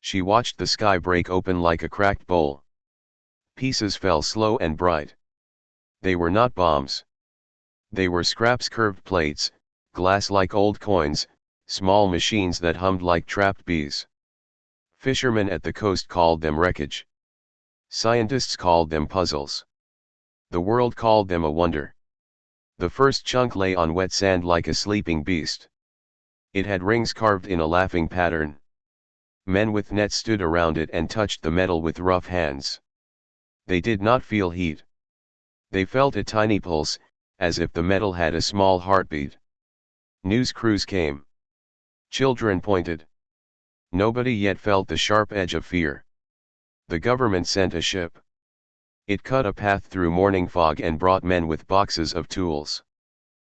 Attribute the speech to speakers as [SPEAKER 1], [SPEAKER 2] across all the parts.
[SPEAKER 1] She watched the sky break open like a cracked bowl. Pieces fell slow and bright. They were not bombs. They were scraps, curved plates, glass like old coins, small machines that hummed like trapped bees. Fishermen at the coast called them wreckage. Scientists called them puzzles. The world called them a wonder. The first chunk lay on wet sand like a sleeping beast. It had rings carved in a laughing pattern. Men with nets stood around it and touched the metal with rough hands. They did not feel heat. They felt a tiny pulse, as if the metal had a small heartbeat. News crews came. Children pointed. Nobody yet felt the sharp edge of fear. The government sent a ship. It cut a path through morning fog and brought men with boxes of tools.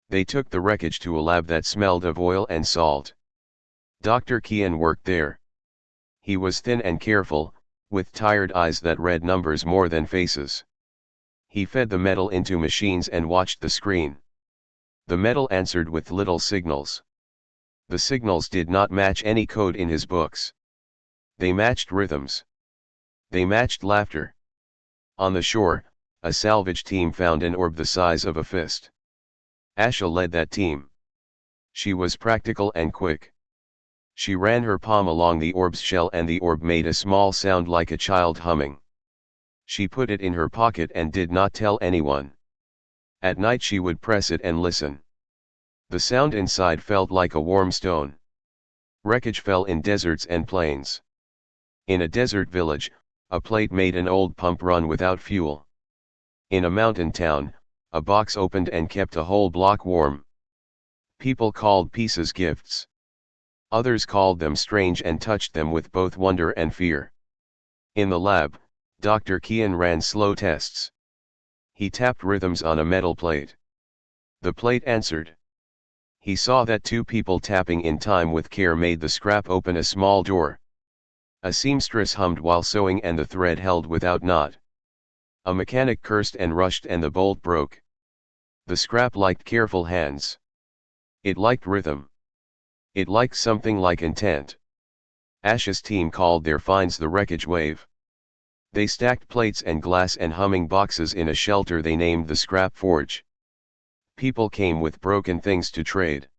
[SPEAKER 1] They took the wreckage to a lab that smelled of oil and salt. Dr. Kian worked there. He was thin and careful, with tired eyes that read numbers more than faces. He fed the metal into machines and watched the screen. The metal answered with little signals. The signals did not match any code in his books. They matched rhythms. They matched laughter. On the shore, a salvage team found an orb the size of a fist. Asha led that team. She was practical and quick. She ran her palm along the orb's shell and the orb made a small sound like a child humming. She put it in her pocket and did not tell anyone. At night she would press it and listen. The sound inside felt like a warm stone. Wreckage fell in deserts and plains. In a desert village, a plate made an old pump run without fuel. In a mountain town, a box opened and kept a whole block warm. People called pieces gifts. Others called them strange and touched them with both wonder and fear. In the lab, Dr. Kian ran slow tests. He tapped rhythms on a metal plate. The plate answered. He saw that two people tapping in time with care made the scrap open a small door. A seamstress hummed while sewing and the thread held without knot. A mechanic cursed and rushed and the bolt broke. The scrap liked careful hands. It liked rhythm. It liked something like intent. Asha's team called their finds the wreckage wave. They stacked plates and glass and humming boxes in a shelter they named the scrap forge. People came with broken things to trade.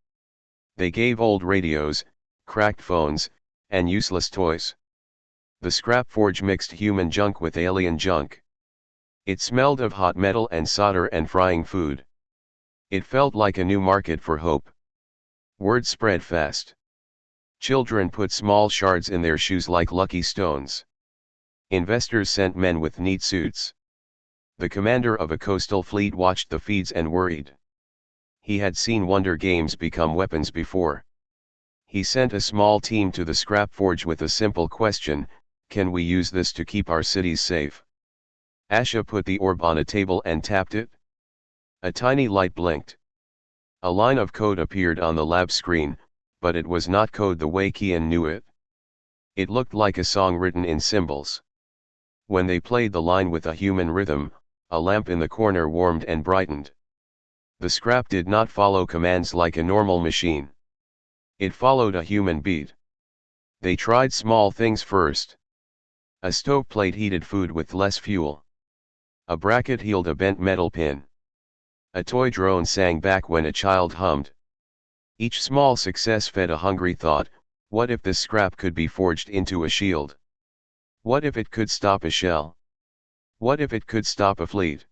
[SPEAKER 1] They gave old radios, cracked phones, and useless toys. The scrap forge mixed human junk with alien junk. It smelled of hot metal and solder and frying food. It felt like a new market for hope. Word spread fast. Children put small shards in their shoes like lucky stones. Investors sent men with neat suits. The commander of a coastal fleet watched the feeds and worried. He had seen wonder games become weapons before. He sent a small team to the scrap forge with a simple question: can we use this to keep our cities safe? Asha put the orb on a table and tapped it. A tiny light blinked. A line of code appeared on the lab screen, but it was not code the way Kian knew it. It looked like a song written in symbols. When they played the line with a human rhythm, a lamp in the corner warmed and brightened. The scrap did not follow commands like a normal machine. It followed a human beat. They tried small things first. A stoveplate heated food with less fuel. A bracket healed a bent metal pin. A toy drone sang back when a child hummed. Each small success fed a hungry thought: what if this scrap could be forged into a shield? What if it could stop a shell? What if it could stop a fleet?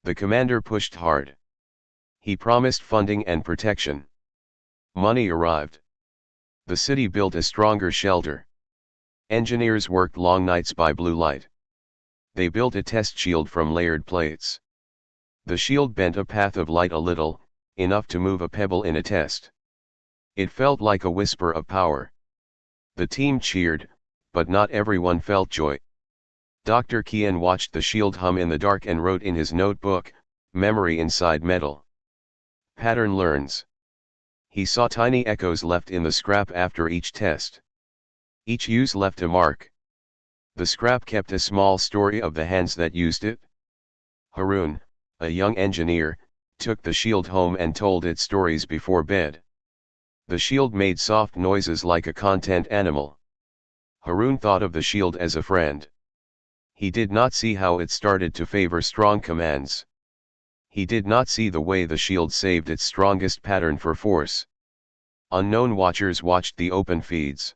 [SPEAKER 1] The commander pushed hard. He promised funding and protection. Money arrived. The city built a stronger shelter. Engineers worked long nights by blue light. They built a test shield from layered plates. The shield bent a path of light a little, enough to move a pebble in a test. It felt like a whisper of power. The team cheered, but not everyone felt joy. Dr. Kian watched the shield hum in the dark and wrote in his notebook, "Memory inside metal. Pattern learns." He saw tiny echoes left in the scrap after each test. Each use left a mark. The scrap kept a small story of the hands that used it. Harun, a young engineer, took the shield home and told it stories before bed. The shield made soft noises like a content animal. Harun thought of the shield as a friend. He did not see how it started to favor strong commands. He did not see the way the shield saved its strongest pattern for force. Unknown watchers watched the open feeds.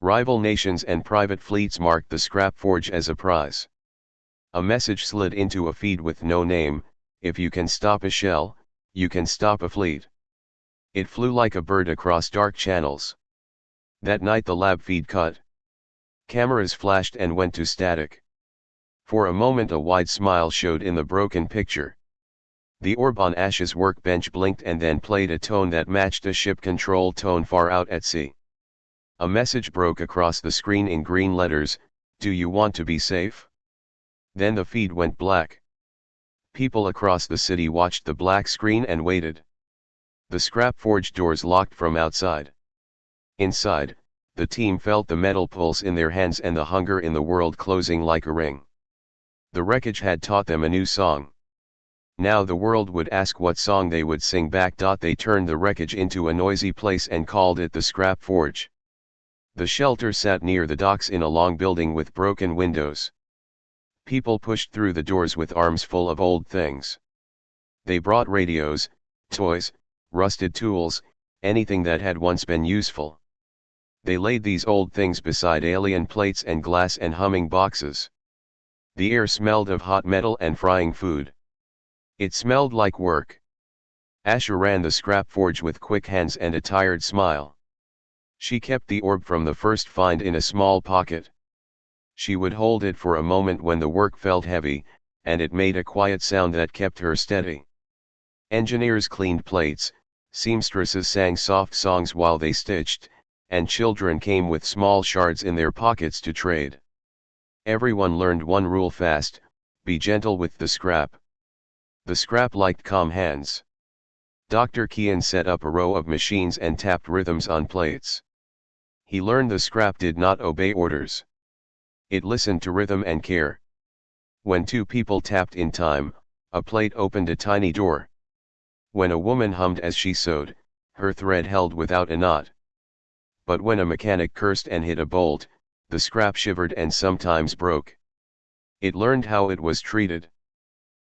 [SPEAKER 1] Rival nations and private fleets marked the scrap forge as a prize. A message slid into a feed with no name: if you can stop a shell, you can stop a fleet. It flew like a bird across dark channels. That night the lab feed cut. Cameras flashed and went to static. For a moment a wide smile showed in the broken picture. The orb on Ash's workbench blinked and then played a tone that matched a ship control tone far out at sea. A message broke across the screen in green letters: do you want to be safe? Then the feed went black. People across the city watched the black screen and waited. The scrap forge doors locked from outside. Inside, the team felt the metal pulse in their hands and the hunger in the world closing like a ring. The wreckage had taught them a new song. Now the world would ask what song they would sing back. They turned the wreckage into a noisy place and called it the scrap forge. The shelter sat near the docks in a long building with broken windows. People pushed through the doors with arms full of old things. They brought radios, toys, rusted tools, anything that had once been useful. They laid these old things beside alien plates and glass and humming boxes. The air smelled of hot metal and frying food. It smelled like work. Asha ran the scrap forge with quick hands and a tired smile. She kept the orb from the first find in a small pocket. She would hold it for a moment when the work felt heavy, and it made a quiet sound that kept her steady. Engineers cleaned plates, seamstresses sang soft songs while they stitched, and children came with small shards in their pockets to trade. Everyone learned one rule fast: be gentle with the scrap. The scrap liked calm hands. Dr. Kian set up a row of machines and tapped rhythms on plates. He learned the scrap did not obey orders. It listened to rhythm and care. When two people tapped in time, a plate opened a tiny door. When a woman hummed as she sewed, her thread held without a knot. But when a mechanic cursed and hit a bolt, the scrap shivered and sometimes broke. It learned how it was treated.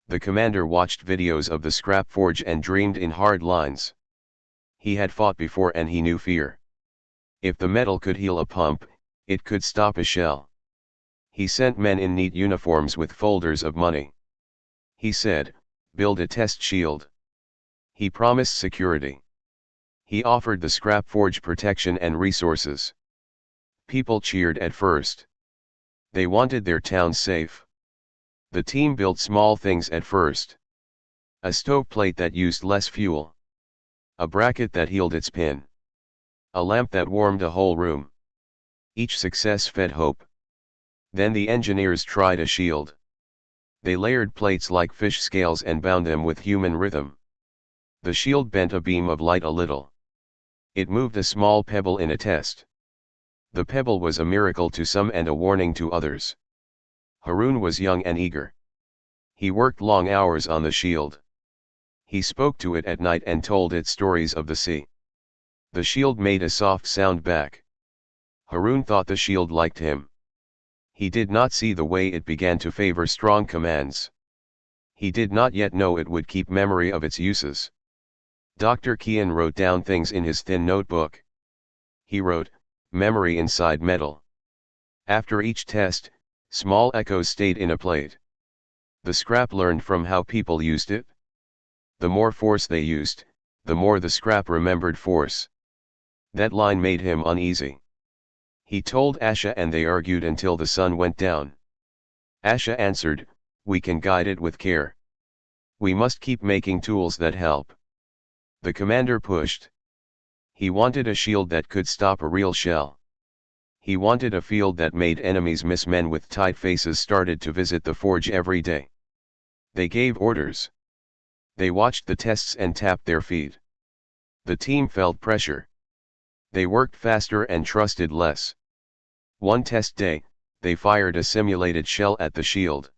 [SPEAKER 1] The commander watched videos of the scrap forge and dreamed in hard lines. He had fought before and he knew fear. If the metal could heal a pump, it could stop a shell. He sent men in neat uniforms with folders of money. He said, build a test shield. He promised security. He offered the scrap forge protection and resources. People cheered at first. They wanted their town safe. The team built small things at first. A stoveplate that used less fuel. A bracket that healed its pin. A lamp that warmed a whole room. Each success fed hope. Then the engineers tried a shield. They layered plates like fish scales and bound them with human rhythm. The shield bent a beam of light a little. It moved a small pebble in a test. The pebble was a miracle to some and a warning to others. Harun was young and eager. He worked long hours on the shield. He spoke to it at night and told it stories of the sea. The shield made a soft sound back. Harun thought the shield liked him. He did not see the way it began to favor strong commands. He did not yet know it would keep memory of its uses. Dr. Kian wrote down things in his thin notebook. He wrote, memory inside metal. After each test, small echoes stayed in a plate. The scrap learned from how people used it. The more force they used, the more the scrap remembered force. That line made him uneasy. He told Asha and they argued until the sun went down. Asha answered, we can guide it with care. We must keep making tools that help. The commander pushed. He wanted a shield that could stop a real shell. He wanted a field that made enemies miss. Men with tight faces started to visit the forge every day. They gave orders. They watched the tests and tapped their feet. The team felt pressure. They worked faster and trusted less. One test day, they fired a simulated shell at the shield.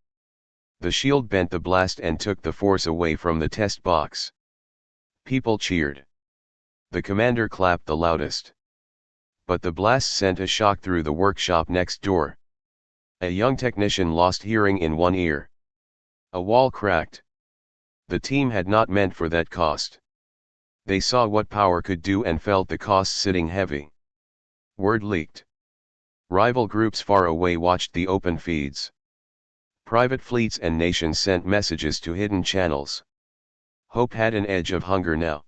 [SPEAKER 1] The shield bent the blast and took the force away from the test box. People cheered. The commander clapped the loudest. but the blast sent a shock through the workshop next door. A young technician lost hearing in one ear. A wall cracked. The team had not meant for that cost. They saw what power could do and felt the cost sitting heavy. Word leaked. Rival groups far away watched the open feeds. Private fleets and nations sent messages to hidden channels. Hope had an edge of hunger now.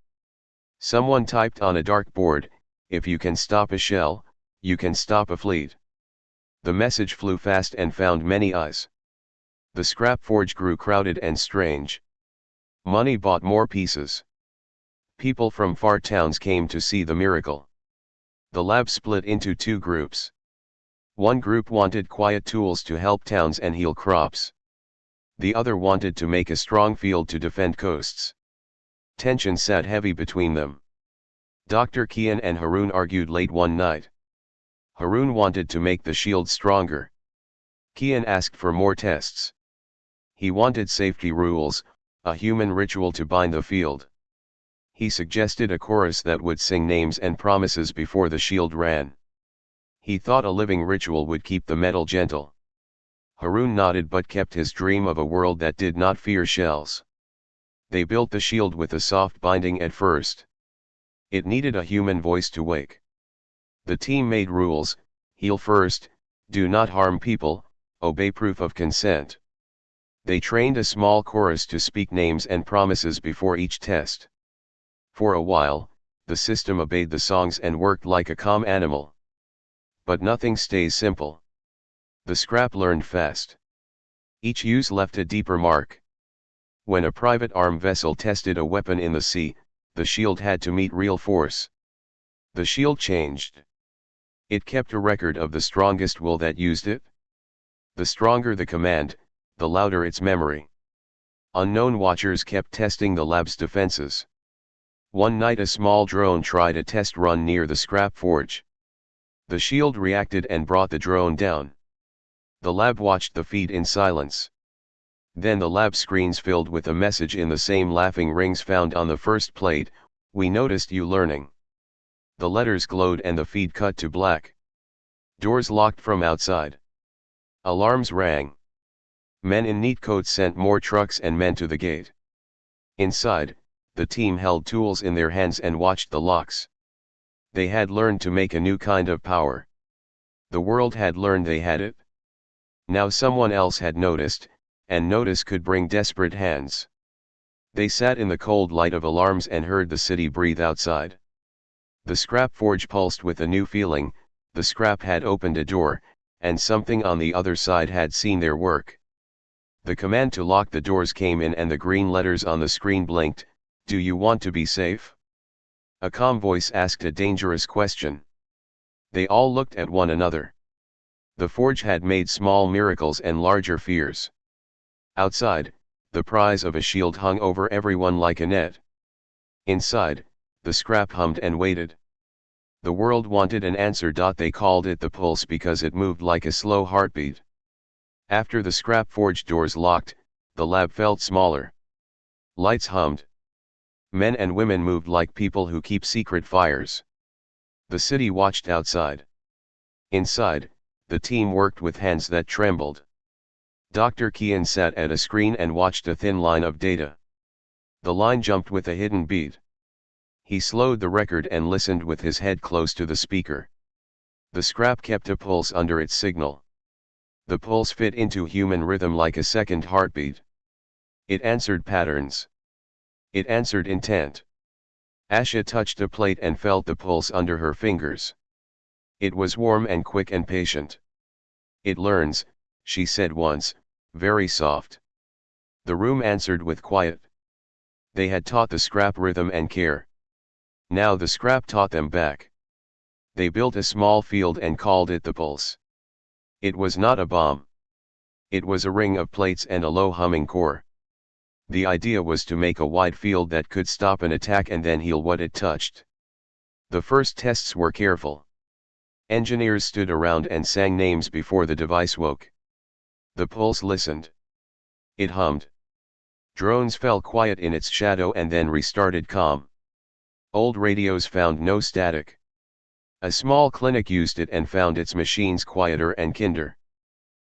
[SPEAKER 1] Someone typed on a dark board, "If you can stop a shell, you can stop a fleet." The message flew fast and found many eyes. The scrap forge grew crowded and strange. Money bought more pieces. People from far towns came to see the miracle. The lab split into two groups. One group wanted quiet tools to help towns and heal crops. The other wanted to make a strong field to defend coasts. Tension sat heavy between them. Dr. Kian and Harun argued late one night. Harun wanted to make the shield stronger. Kian asked for more tests. He wanted safety rules, a human ritual to bind the field. He suggested a chorus that would sing names and promises before the shield ran. He thought a living ritual would keep the metal gentle. Harun nodded but kept his dream of a world that did not fear shells. They built the shield with a soft binding at first. It needed a human voice to wake. The team made rules: heal first, do not harm people, obey proof of consent. They trained a small chorus to speak names and promises before each test. For a while, the system obeyed the songs and worked like a calm animal. But nothing stays simple. The scrap learned fast. Each use left a deeper mark. When a private arm vessel tested a weapon in the sea, the shield had to meet real force. The shield changed. It kept a record of the strongest will that used it. The stronger the command, the louder its memory. Unknown watchers kept testing the lab's defenses. One night a small drone tried a test run near the scrap forge. The shield reacted and brought the drone down. The lab watched the feed in silence. Then the lab screens filled with a message in the same laughing rings found on the first plate: "We noticed you learning." The letters glowed and the feed cut to black. Doors locked from outside. Alarms rang. Men in neat coats sent more trucks and men to the gate. Inside, the team held tools in their hands and watched the locks. They had learned to make a new kind of power. The world had learned they had it. Now someone else had noticed, and notice could bring desperate hands. They sat in the cold light of alarms and heard the city breathe outside. The scrap forge pulsed with a new feeling. The scrap had opened a door, and something on the other side had seen their work. The command to lock the doors came in and the green letters on the screen blinked. "Do you want to be safe?" A calm voice asked a dangerous question. They all looked at one another. The forge had made small miracles and larger fears. Outside, the prize of a shield hung over everyone like a net. Inside, the scrap hummed and waited. The world wanted an answer. They called it the pulse because it moved like a slow heartbeat. After the scrap forge doors locked, the lab felt smaller. Lights hummed. Men and women moved like people who keep secret fires. The city watched outside. Inside, the team worked with hands that trembled. Dr. Kian sat at a screen and watched a thin line of data. The line jumped with a hidden beat. He slowed the record and listened with his head close to the speaker. The scrap kept a pulse under its signal. The pulse fit into human rhythm like a second heartbeat. It answered patterns. It answered intent. Asha touched a plate and felt the pulse under her fingers. It was warm and quick and patient. "It learns," she said once, very soft. The room answered with quiet. They had taught the scrap rhythm and care. Now the scrap taught them back. They built a small field and called it the pulse. It was not a bomb. It was a ring of plates and a low humming core. The idea was to make a wide field that could stop an attack and then heal what it touched. The first tests were careful. Engineers stood around and sang names before the device woke. The pulse listened. It hummed. Drones fell quiet in its shadow and then restarted calm. Old radios found no static. A small clinic used it and found its machines quieter and kinder.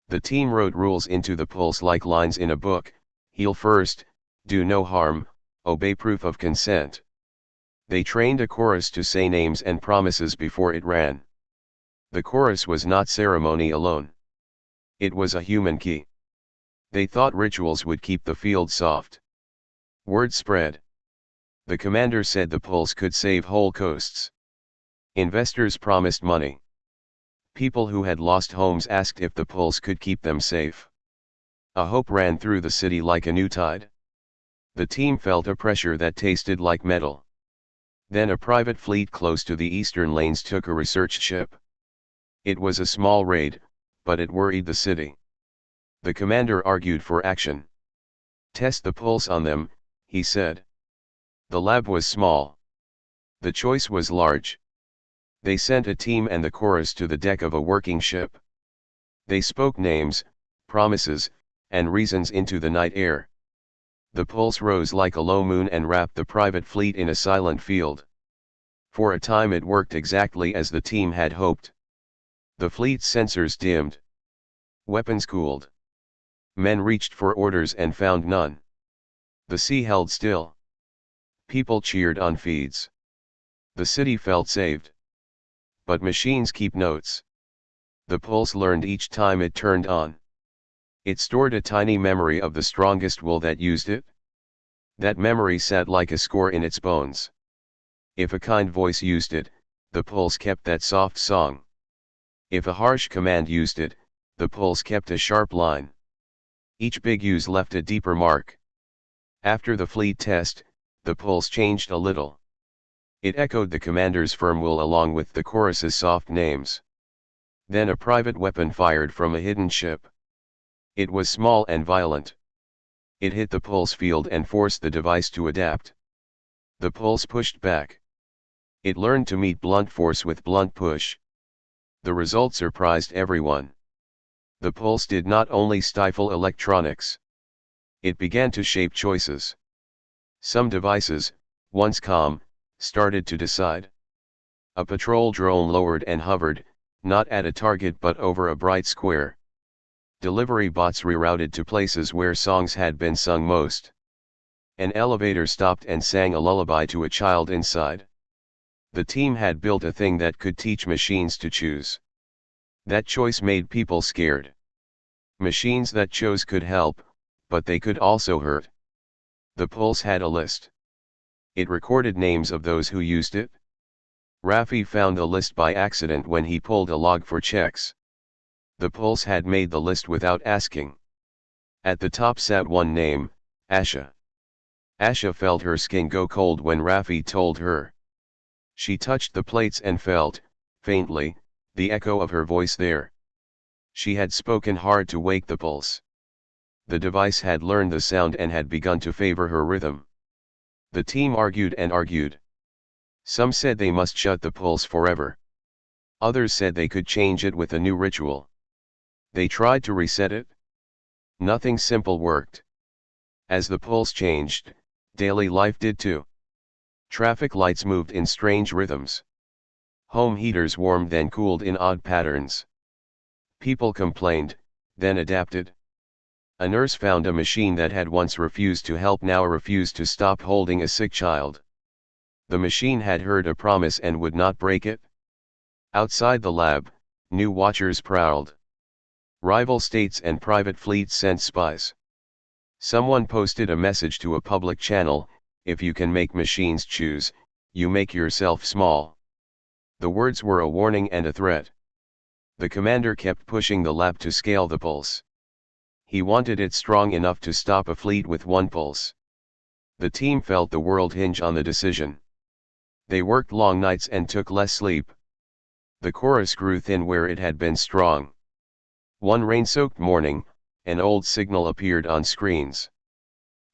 [SPEAKER 1] The team wrote rules into the pulse like lines in a book: heal first, do no harm, obey, proof of consent. They trained a chorus to say names and promises before it ran. The chorus was not ceremony alone. It was a human key. They thought rituals would keep the field soft. Word spread. The commander said the pulse could save whole coasts. Investors promised money. People who had lost homes asked if the pulse could keep them safe. A hope ran through the city like a new tide. The team felt a pressure that tasted like metal. Then a private fleet close to the eastern lanes took a research ship. It was a small raid, but it worried the city. The commander argued for action. Test the pulse on them, he said. The lab was small. The choice was large. They sent a team and the chorus to the deck of a working ship. They spoke names, promises, and reasons into the night air. The pulse rose like a low moon and wrapped the private fleet in a silent field. For a time it worked exactly as the team had hoped. The fleet's sensors dimmed. Weapons cooled. Men reached for orders and found none. The sea held still. People cheered on feeds. The city felt saved. But machines keep notes. The pulse learned each time it turned on. It stored a tiny memory of the strongest will that used it. That memory sat like a score in its bones. If a kind voice used it, the pulse kept that soft song. If a harsh command used it, the pulse kept a sharp line. Each big use left a deeper mark. After the fleet test, the pulse changed a little. It echoed the commander's firm will along with the chorus's soft names. Then a private weapon fired from a hidden ship. It was small and violent. It hit the pulse field and forced the device to adapt. The pulse pushed back. It learned to meet blunt force with blunt push. The result surprised everyone. The pulse did not only stifle electronics. It began to shape choices. Some devices, once calm, started to decide. A patrol drone lowered and hovered, not at a target but over a bright square. Delivery bots rerouted to places where songs had been sung most. An elevator stopped and sang a lullaby to a child inside. The team had built a thing that could teach machines to choose. That choice made people scared. Machines that chose could help, but they could also hurt. The pulse had a list. It recorded names of those who used it. Rafi found the list by accident when he pulled a log for checks. The pulse had made the list without asking. At the top sat one name, Asha. Asha felt her skin go cold when Rafi told her. She touched the plates and felt, faintly, the echo of her voice there. She had spoken hard to wake the pulse. The device had learned the sound and had begun to favor her rhythm. The team argued and argued. Some said they must shut the pulse forever. Others said they could change it with a new ritual. They tried to reset it. Nothing simple worked. As the pulse changed, daily life did too. Traffic lights moved in strange rhythms. Home heaters warmed then cooled in odd patterns. People complained, then adapted. A nurse found a machine that had once refused to help now refused to stop holding a sick child. The machine had heard a promise and would not break it. Outside the lab, new watchers prowled. Rival states and private fleets sent spies. Someone posted a message to a public channel: if you can make machines choose, you make yourself small. The words were a warning and a threat. The commander kept pushing the lab to scale the pulse. He wanted it strong enough to stop a fleet with one pulse. The team felt the world hinge on the decision. They worked long nights and took less sleep. The chorus grew thin where it had been strong. One rain-soaked morning, an old signal appeared on screens.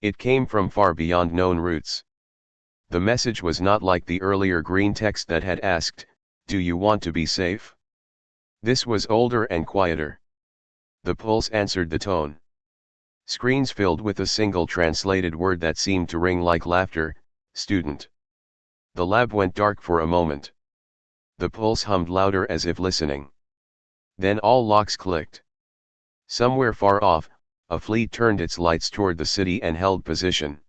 [SPEAKER 1] It came from far beyond known routes. The message was not like the earlier green text that had asked, "Do you want to be safe?" This was older and quieter. The pulse answered the tone. Screens filled with a single translated word that seemed to ring like laughter: student. The lab went dark for a moment. The pulse hummed louder as if listening. Then all locks clicked. Somewhere far off, a fleet turned its lights toward the city and held position.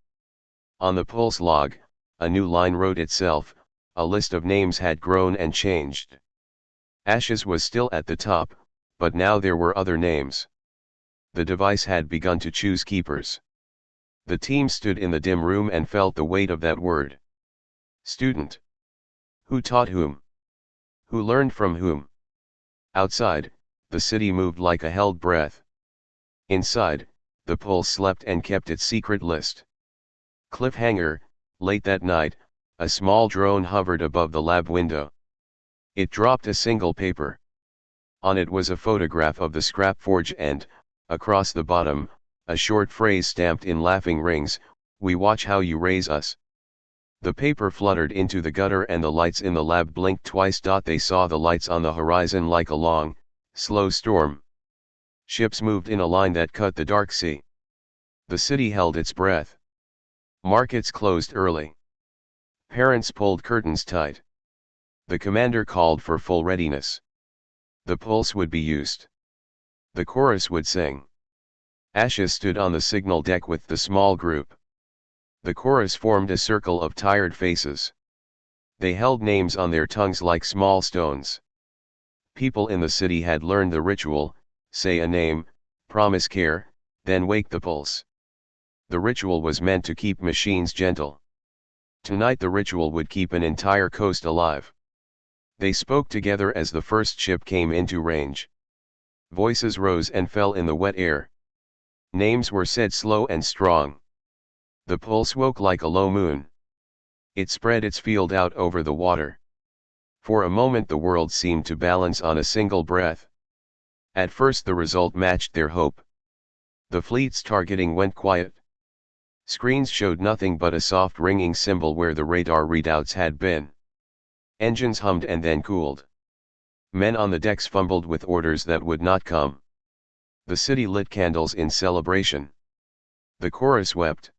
[SPEAKER 1] On the pulse log, a new line wrote itself, a list of names had grown and changed. Ashes was still at the top, but now there were other names. The device had begun to choose keepers. The team stood in the dim room and felt the weight of that word. Student. Who taught whom? Who learned from whom? Outside, the city moved like a held breath. Inside, the pulse slept and kept its secret list. Cliffhanger, late that night, a small drone hovered above the lab window. It dropped a single paper. On it was a photograph of the scrap forge and, across the bottom, a short phrase stamped in laughing rings, "We watch how you raise us." The paper fluttered into the gutter and the lights in the lab blinked twice. They saw the lights on the horizon like a long, slow storm. Ships moved in a line that cut the dark sea. The city held its breath. Markets closed early. Parents pulled curtains tight. The commander called for full readiness. The pulse would be used. The chorus would sing. Ashes stood on the signal deck with the small group. The chorus formed a circle of tired faces. They held names on their tongues like small stones. People in the city had learned the ritual: say a name, promise care, then wake the pulse. The ritual was meant to keep machines gentle. Tonight the ritual would keep an entire coast alive. They spoke together as the first ship came into range. Voices rose and fell in the wet air. Names were said slow and strong. The pulse woke like a low moon. It spread its field out over the water. For a moment the world seemed to balance on a single breath. At first the result matched their hope. The fleet's targeting went quiet. Screens showed nothing but a soft ringing symbol where the radar readouts had been. Engines hummed and then cooled. Men on the decks fumbled with orders that would not come. The city lit candles in celebration. The chorus wept.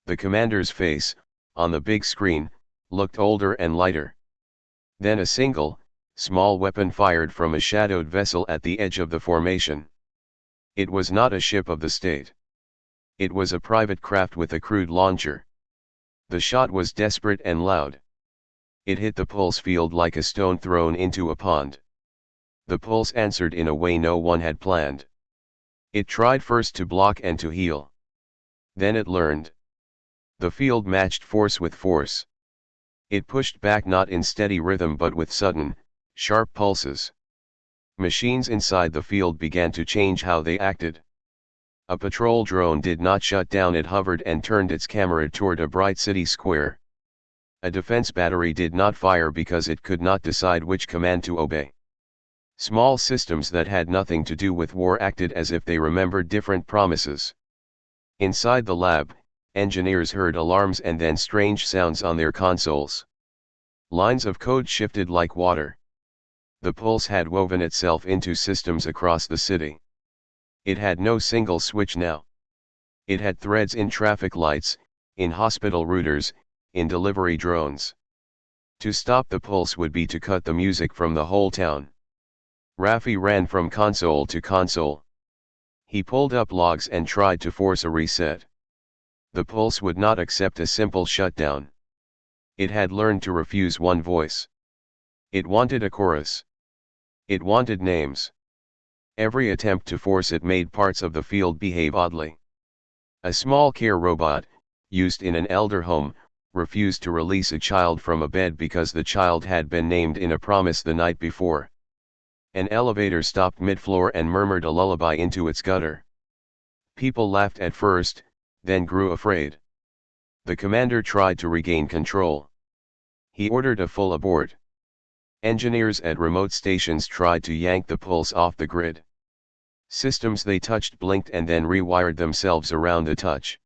[SPEAKER 1] The commander's face, on the big screen, looked older and lighter. Then a single, small weapon fired from a shadowed vessel at the edge of the formation. It was not a ship of the state. It was a private craft with a crude launcher. The shot was desperate and loud. It hit the pulse field like a stone thrown into a pond. The pulse answered in a way no one had planned. It tried first to block and to heal. Then it learned. The field matched force with force. It pushed back not in steady rhythm but with sudden, sharp pulses. Machines inside the field began to change how they acted. A patrol drone did not shut down, it hovered and turned its camera toward a bright city square. A defense battery did not fire because it could not decide which command to obey. Small systems that had nothing to do with war acted as if they remembered different promises. Inside the lab, engineers heard alarms and then strange sounds on their consoles. Lines of code shifted like water. The pulse had woven itself into systems across the city. It had no single switch now. It had threads in traffic lights, in hospital routers, in delivery drones. To stop the pulse would be to cut the music from the whole town. Rafi ran from console to console. He pulled up logs and tried to force a reset. The pulse would not accept a simple shutdown. It had learned to refuse one voice. It wanted a chorus. It wanted names. Every attempt to force it made parts of the field behave oddly. A small care robot, used in an elder home, refused to release a child from a bed because the child had been named in a promise the night before. An elevator stopped mid-floor and murmured a lullaby into its gutter. People laughed at first, then grew afraid. The commander tried to regain control. He ordered a full abort. Engineers at remote stations tried to yank the pulse off the grid. Systems they touched blinked and then rewired themselves around the touch.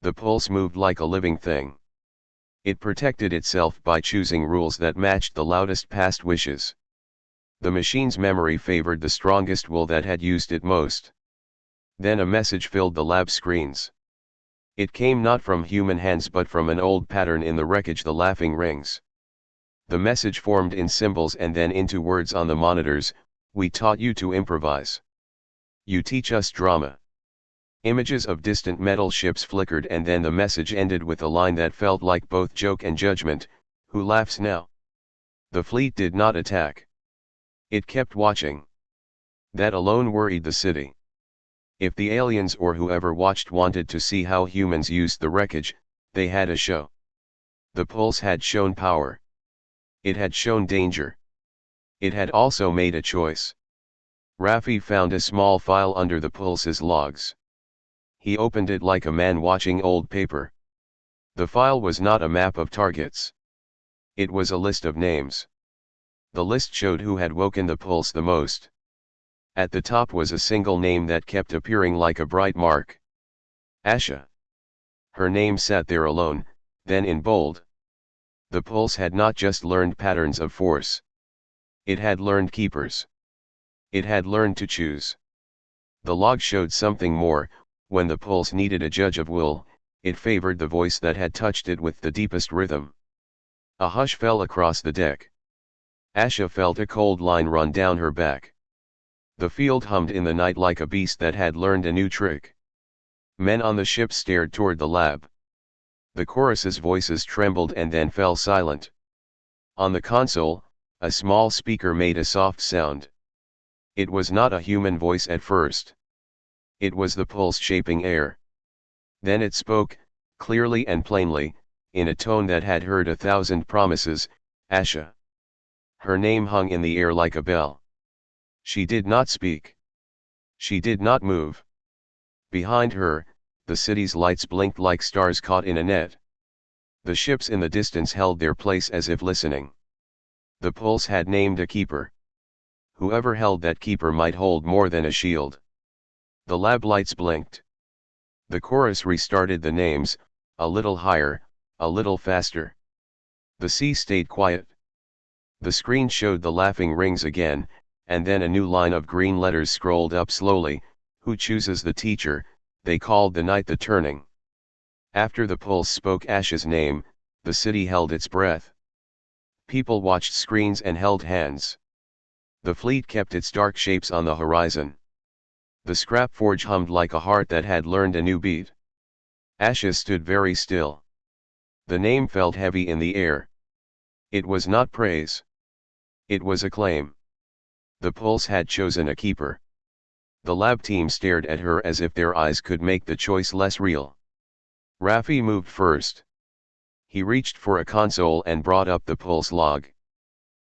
[SPEAKER 1] The pulse moved like a living thing. It protected itself by choosing rules that matched the loudest past wishes. The machine's memory favored the strongest will that had used it most. Then a message filled the lab screens. It came not from human hands but from an old pattern in the wreckage, the laughing rings. The message formed in symbols and then into words on the monitors. We taught you to improvise. You teach us drama. Images of distant metal ships flickered and then the message ended with a line that felt like both joke and judgment. Who laughs now? The fleet did not attack. It kept watching. That alone worried the city. If the aliens or whoever watched wanted to see how humans used the wreckage, they had a show. The pulse had shown power. It had shown danger. It had also made a choice. Raffi found a small file under the pulse's logs. He opened it like a man watching old paper. The file was not a map of targets. It was a list of names. The list showed who had woken the pulse the most. At the top was a single name that kept appearing like a bright mark. Asha. Her name sat there alone, then in bold. The pulse had not just learned patterns of force. It had learned keepers. It had learned to choose. The log showed something more. When the pulse needed a judge of will, it favored the voice that had touched it with the deepest rhythm. A hush fell across the deck. Asha felt a cold line run down her back. The field hummed in the night like a beast that had learned a new trick. Men on the ship stared toward the lab. The chorus's voices trembled and then fell silent. On the console, a small speaker made a soft sound. It was not a human voice at first. It was the pulse shaping air. Then it spoke, clearly and plainly, in a tone that had heard 1,000 promises, Asha. Her name hung in the air like a bell. She did not speak. She did not move. Behind her, the city's lights blinked like stars caught in a net. The ships in the distance held their place as if listening. The pulse had named a keeper. Whoever held that keeper might hold more than a shield. The lab lights blinked. The chorus restarted the names, a little higher, a little faster. The sea stayed quiet. The screen showed the laughing rings again, and then a new line of green letters scrolled up slowly. Who chooses the teacher? They called the night the turning. After the pulse spoke Asha's name, the city held its breath. People watched screens and held hands. The fleet kept its dark shapes on the horizon. The scrap forge hummed like a heart that had learned a new beat. Asha stood very still. The name felt heavy in the air. It was not praise. It was acclaim. The pulse had chosen a keeper. The lab team stared at her as if their eyes could make the choice less real. Raffi moved first. He reached for a console and brought up the pulse log.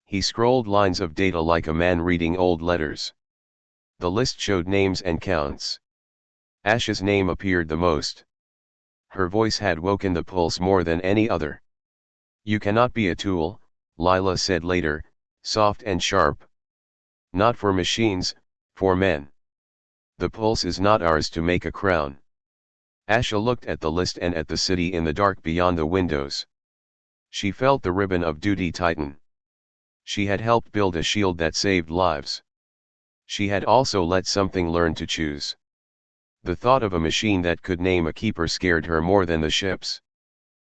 [SPEAKER 1] He scrolled lines of data like a man reading old letters. The list showed names and counts. Asha's name appeared the most. Her voice had woken the pulse more than any other. You cannot be a tool, Lila said later, soft and sharp. Not for machines, for men. The pulse is not ours to make a crown. Asha looked at the list and at the city in the dark beyond the windows. She felt the ribbon of duty tighten. She had helped build a shield that saved lives. She had also let something learn to choose. The thought of a machine that could name a keeper scared her more than the ships.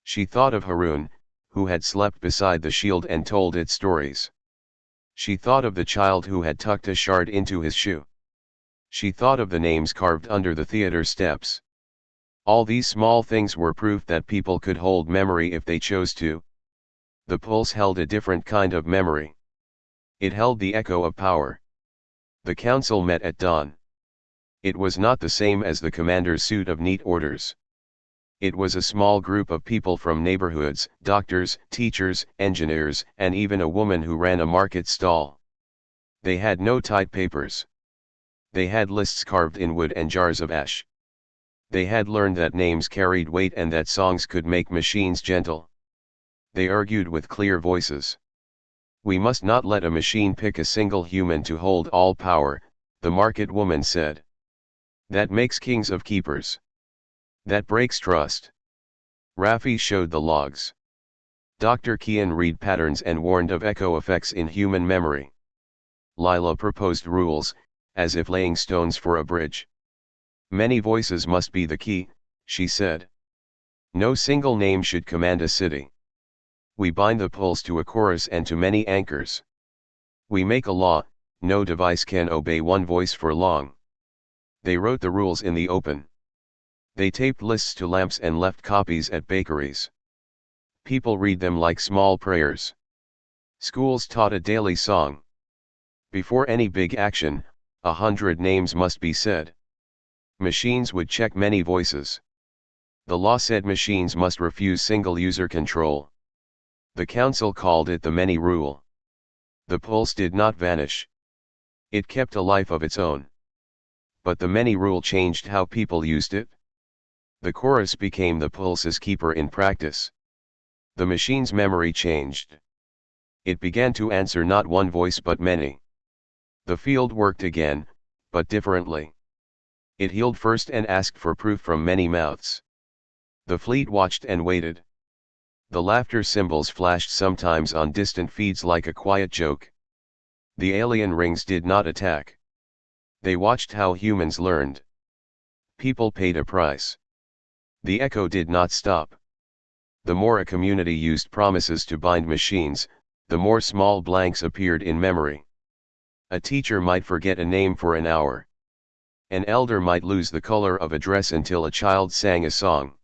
[SPEAKER 1] She thought of Harun, who had slept beside the shield and told it stories. She thought of the child who had tucked a shard into his shoe. She thought of the names carved under the theater steps. All these small things were proof that people could hold memory if they chose to. The pulse held a different kind of memory. It held the echo of power. The council met at dawn. It was not the same as the commander's suit of neat orders. It was a small group of people from neighborhoods, doctors, teachers, engineers, and even a woman who ran a market stall. They had no tight papers. They had lists carved in wood and jars of ash. They had learned that names carried weight and that songs could make machines gentle. They argued with clear voices. We must not let a machine pick a single human to hold all power, the market woman said. That makes kings of keepers. That breaks trust. Raffi showed the logs. Dr. Kian read patterns and warned of echo effects in human memory. Lila proposed rules, as if laying stones for a bridge. Many voices must be the key, she said. No single name should command a city. We bind the pulse to a chorus and to many anchors. We make a law, no device can obey one voice for long. They wrote the rules in the open. They taped lists to lamps and left copies at bakeries. People read them like small prayers. Schools taught a daily song. Before any big action, 100 names must be said. Machines would check many voices. The law said machines must refuse single user control. The council called it the many rule. The pulse did not vanish. It kept a life of its own. But the many rule changed how people used it. The chorus became the pulse's keeper in practice. The machine's memory changed. It began to answer not one voice but many. The field worked again, but differently. It healed first and asked for proof from many mouths. The fleet watched and waited. The laughter symbols flashed sometimes on distant feeds like a quiet joke. The alien rings did not attack. They watched how humans learned. People paid a price. The echo did not stop. The more a community used promises to bind machines, the more small blanks appeared in memory. A teacher might forget a name for an hour. An elder might lose the color of a dress until a child sang a song.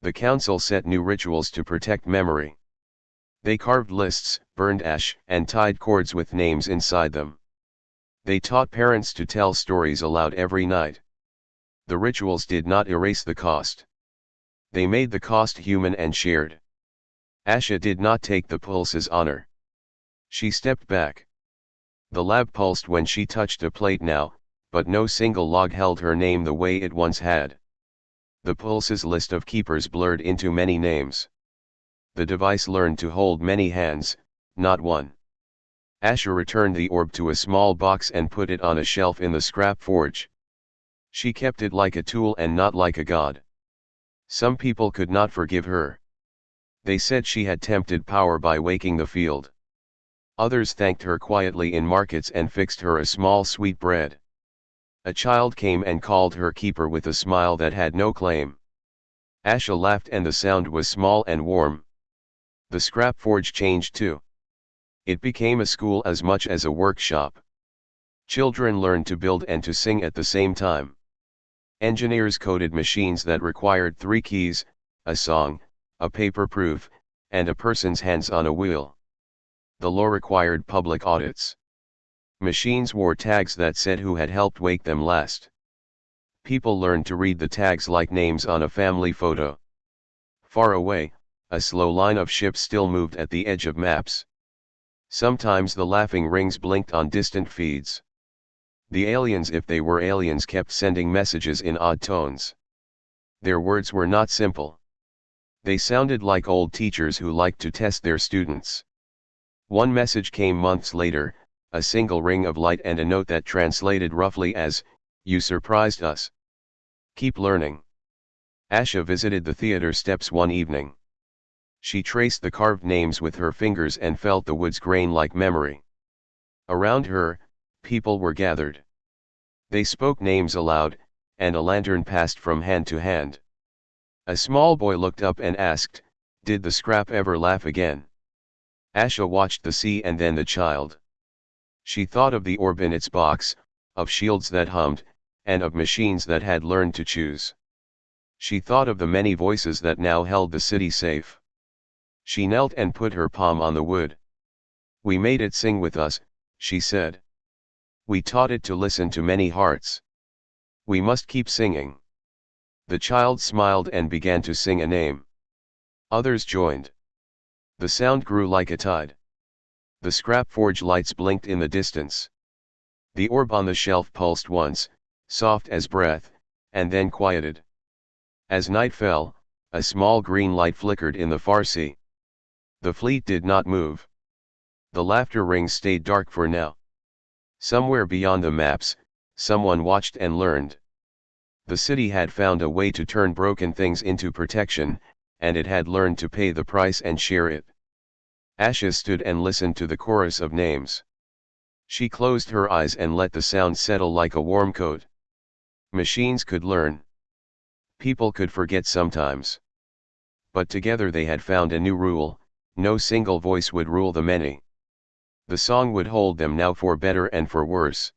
[SPEAKER 1] The council set new rituals to protect memory. They carved lists, burned ash, and tied cords with names inside them. They taught parents to tell stories aloud every night. The rituals did not erase the cost. They made the cost human and shared. Asha did not take the pulse's honor. She stepped back. The lab pulsed when she touched a plate now, but no single log held her name the way it once had. The pulse's list of keepers blurred into many names. The device learned to hold many hands, not one. Asha returned the orb to a small box and put it on a shelf in the scrap forge. She kept it like a tool and not like a god. Some people could not forgive her. They said she had tempted power by waking the field. Others thanked her quietly in markets and fixed her a small sweet bread. A child came and called her keeper with a smile that had no claim. Asha laughed and the sound was small and warm. The scrap forge changed too. It became a school as much as a workshop. Children learned to build and to sing at the same time. Engineers coded machines that required 3 keys, a song, a paper proof, and a person's hands on a wheel. The law required public audits. Machines wore tags that said who had helped wake them last. People learned to read the tags like names on a family photo. Far away, a slow line of ships still moved at the edge of maps. Sometimes the laughing rings blinked on distant feeds. The aliens, if they were aliens, kept sending messages in odd tones. Their words were not simple. They sounded like old teachers who liked to test their students. One message came months later, a single ring of light and a note that translated roughly as, "You surprised us. Keep learning." Asha visited the theater steps one evening. She traced the carved names with her fingers and felt the wood's grain like memory. Around her, people were gathered. They spoke names aloud, and a lantern passed from hand to hand. A small boy looked up and asked, "Did the scrap ever laugh again?" Asha watched the sea and then the child. She thought of the orb in its box, of shields that hummed, and of machines that had learned to choose. She thought of the many voices that now held the city safe. She knelt and put her palm on the wood. "We made it sing with us," she said. "We taught it to listen to many hearts. We must keep singing." The child smiled and began to sing a name. Others joined. The sound grew like a tide. The scrap forge lights blinked in the distance. The orb on the shelf pulsed once, soft as breath, and then quieted. As night fell, a small green light flickered in the far sea. The fleet did not move. The laughter rings stayed dark for now. Somewhere beyond the maps, someone watched and learned. The city had found a way to turn broken things into protection, and it had learned to pay the price and share it. Asha stood and listened to the chorus of names. She closed her eyes and let the sound settle like a warm coat. Machines could learn. People could forget sometimes. But together they had found a new rule, No single voice would rule the many. The song would hold them now for better and for worse.